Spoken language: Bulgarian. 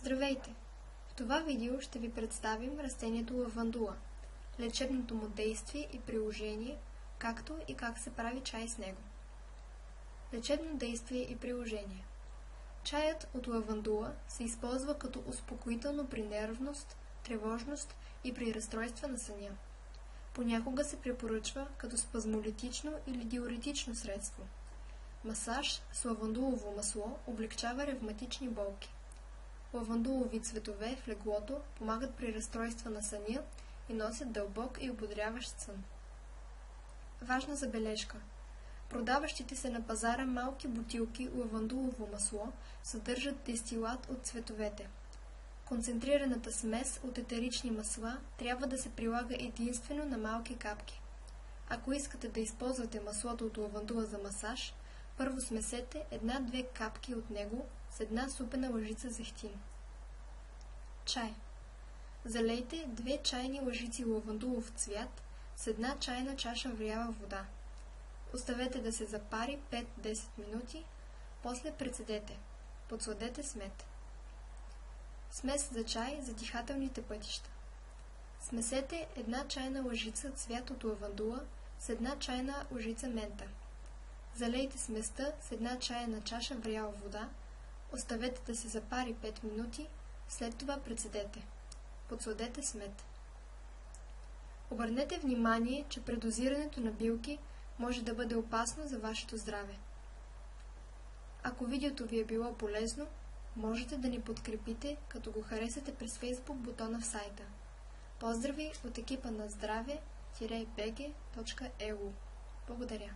Здравейте! В това видео ще ви представим растението лавандула, лечебното му действие и приложение, както и как се прави чай с него. Лечебно действие и приложение. Чаят от лавандула се използва като успокоително при нервност, тревожност и при разстройства на съня. Понякога се препоръчва като спазмолитично или диуретично средство. Масаж с лавандулово масло облегчава ревматични болки. Лавандулови цветове в леглото помагат при разстройства на съня и носят дълбок и ободряващ сън. Важна забележка. Продаващите се на пазара малки бутилки лавандулово масло съдържат дестилат от цветовете. Концентрираната смес от етерични масла трябва да се прилага единствено на малки капки. Ако искате да използвате маслото от лавандула за масаж, първо смесете 1-2 капки от него с една супена лъжица зехтин. Чай. Залейте 2 чайни лъжици лавандулов цвят с 1 чайна чаша вряла вода. Оставете да се запари 5-10 минути, после прецедете. Подсладете с мед. Смес за чай за дихателните пътища. Смесете 1 чайна лъжица цвят от лавандула с 1 чайна лъжица мента. Залейте сместа с 1 чайна чаша вряла вода, оставете да се запари 5 минути, след това прецедете. Подсладете с мед. Обърнете внимание, че предозирането на билки може да бъде опасно за вашето здраве. Ако видеото ви е било полезно, можете да ни подкрепите, като го харесате през Facebook бутона в сайта. Поздрави от екипа на здраве-bg.eu. Благодаря!